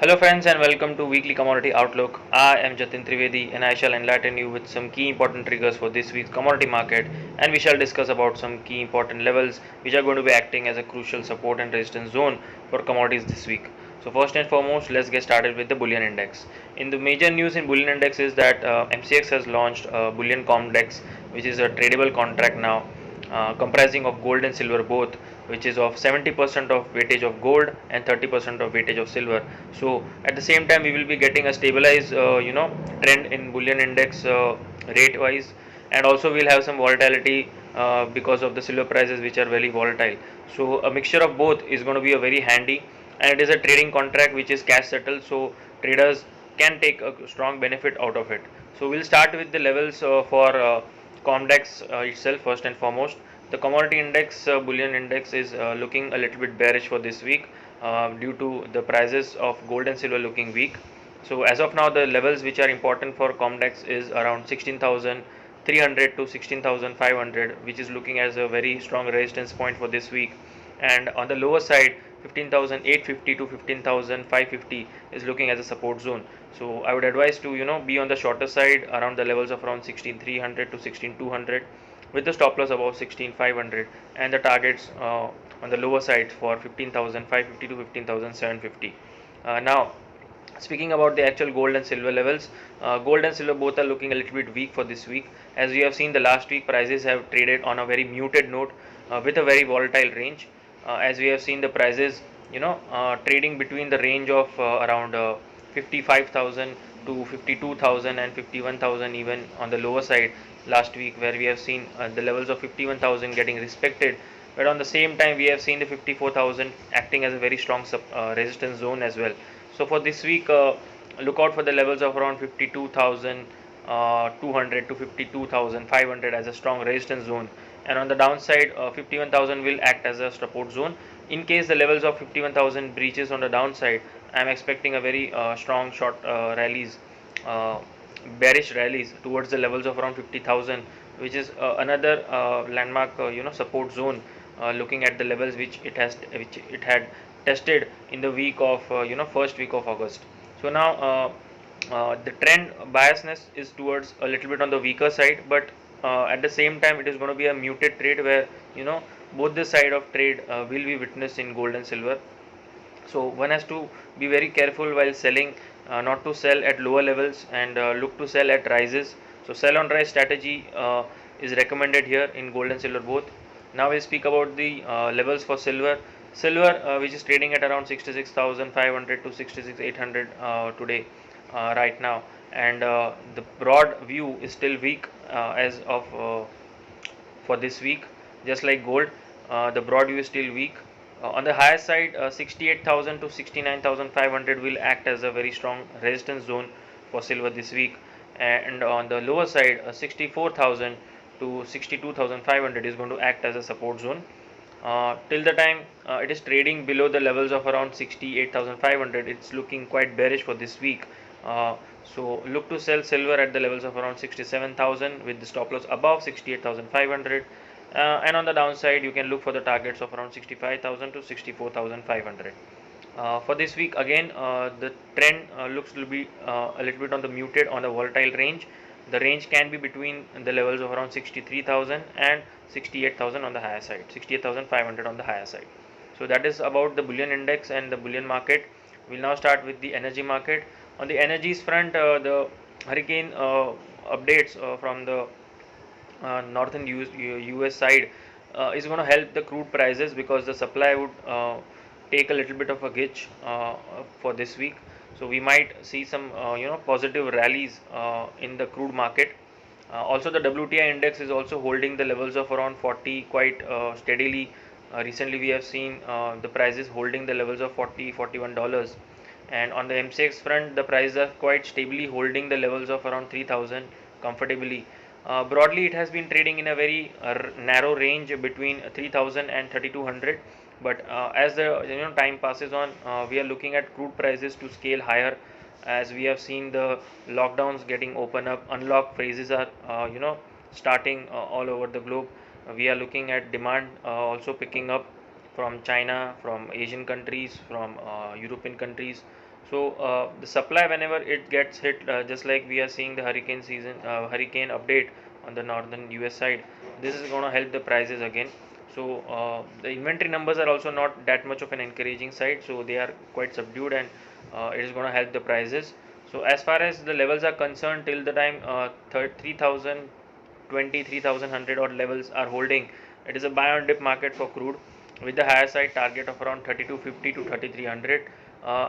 Hello friends and welcome to Weekly Commodity Outlook. I am Jateen Trivedi and I shall enlighten you with some key important triggers for this week's commodity market, and we shall discuss about some key important levels which are going to be acting as a crucial support and resistance zone for commodities this week. So first and foremost, let's get started with the Boolean Index. In the major news in Boolean Index is that MCX has launched Boolean Comdex, which is a tradable contract now comprising of gold and silver both, which is of 70% of weightage of gold and 30% of weightage of silver. So at the same time we will be getting a stabilized trend in Boolean Index rate wise, and also we'll have some volatility because of the silver prices which are very volatile. So a mixture of both is going to be a very handy, and it is a trading contract which is cash settled, so traders can take a strong benefit out of it. So we'll start with the levels for Comdex itself. First and foremost, the commodity index, bullion index, is looking a little bit bearish for this week due to the prices of gold and silver looking weak. So as of now, the levels which are important for Comdex is around 16,300 to 16,500, which is looking as a very strong resistance point for this week. And on the lower side, 15,850 to 15,550 is looking as a support zone. So I would advise to be on the shorter side around the levels of around 16,300 to 16,200, with the stop loss above 16,500, and the targets on the lower side for 15,550 to 15,750. Now, speaking about the actual gold and silver levels, gold and silver both are looking a little bit weak for this week. As we have seen, the last week prices have traded on a very muted note with a very volatile range. As we have seen, the prices trading between the range of around 55,000 to 52,000 and 51,000, even on the lower side last week, where we have seen the levels of 51,000 getting respected, but on the same time we have seen the 54,000 acting as a very strong resistance zone as well. So for this week, look out for the levels of around 52,200 to 52,500 as a strong resistance zone, and on the downside 51,000 will act as a support zone. In case the levels of 51,000 breaches on the downside, I am expecting a very strong short rallies, uh, bearish rallies towards the levels of around 50,000, which is another landmark support zone, looking at the levels which it had tested in the week of first week of August. So now the trend biasness is towards a little bit on the weaker side, but at the same time it is going to be a muted trade where both the side of trade will be witnessed in gold and silver. So one has to be very careful while selling, not to sell at lower levels and look to sell at rises. So sell on rise strategy is recommended here in gold and silver both. Now we'll speak about the levels for silver. Silver, which is trading at around 66,500 to 66,800 today, right now, and the broad view is still weak as of for this week. Just like gold, the broad view is still weak. On the higher side, 68,000 to 69,500 will act as a very strong resistance zone for silver this week, and on the lower side, 64,000 to 62,500 is going to act as a support zone. Till the time it is trading below the levels of around 68,500, it's looking quite bearish for this week. So look to sell silver at the levels of around 67,000 with the stop loss above 68,500, and on the downside you can look for the targets of around 65,000 to 64,500. For this week again, the trend looks to be a little bit on the muted, on the volatile range. The range can be between the levels of around 63,000 and 68,000 on the higher side, 68,500 on the higher side. So that is about the bullion index and the bullion market. We'll now start with the energy market. On the energies front, the hurricane updates from the northern US side is going to help the crude prices, because the supply would take a little bit of a glitch for this week. So we might see some positive rallies in the crude market. Also the WTI index is also holding the levels of around 40 quite steadily. Recently we have seen the prices holding the levels of 40 $41, and on the MCX front the prices are quite stably holding the levels of around 3,000 comfortably. Broadly, it has been trading in a very narrow range between 3,000 and 3,200. But as the time passes on, we are looking at crude prices to scale higher, as we have seen the lockdowns getting open up, unlock phases are starting all over the globe. We are looking at demand also picking up from China, from Asian countries, from European countries. So the supply, whenever it gets hit, just like we are seeing the hurricane update on the northern US side, this is going to help the prices again. So the inventory numbers are also not that much of an encouraging side, so they are quite subdued, and it is going to help the prices. So as far as the levels are concerned, till the time 3,020, 3,100 odd levels are holding, it is a buy on dip market for crude, with the higher side target of around 3250 to 3300.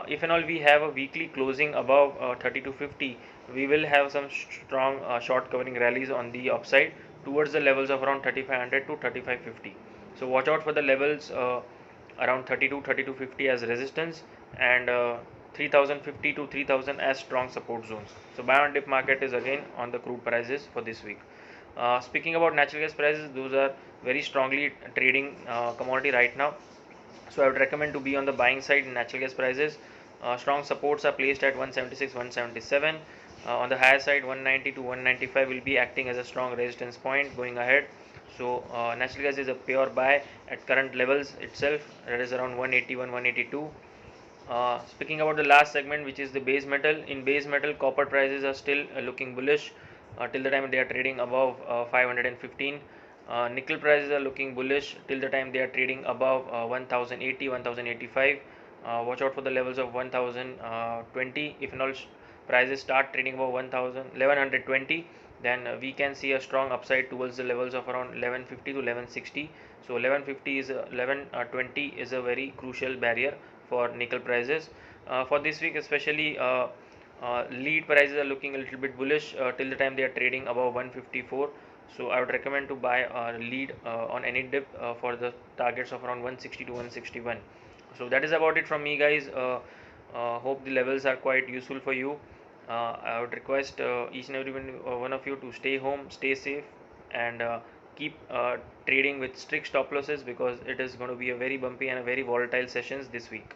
If and all we have a weekly closing above 3250, we will have some strong short covering rallies on the upside towards the levels of around 3500 to 3550. So watch out for the levels around 3250 as resistance, and 3050 to 3000 as strong support zones. So buy on dip market is again on the crude prices for this week. Speaking about natural gas prices, those are very strongly trading commodity right now. So I would recommend to be on the buying side in natural gas prices. Strong supports are placed at 176, 177. On the higher side, 190 to 195 will be acting as a strong resistance point going ahead. So natural gas is a pure buy at current levels itself, that is around 181, 182. Speaking about the last segment, which is the base metal. In base metal, copper prices are still looking bullish till the time they are trading above 515. Nickel prices are looking bullish till the time they are trading above 1080, 1085. Watch out for the levels of 1020. If not, prices start trading above 1120, then we can see a strong upside towards the levels of around 1150 to 1160. So 1150 is 1120 is a very crucial barrier for nickel prices. For this week especially, lead prices are looking a little bit bullish till the time they are trading above 154. So I would recommend to buy lead on any dip for the targets of around 160 to 161. So that is about it from me, guys. Hope the levels are quite useful for you. I would request each and every one of you to stay home, stay safe, and keep trading with strict stop losses, because it is going to be a very bumpy and a very volatile sessions this week.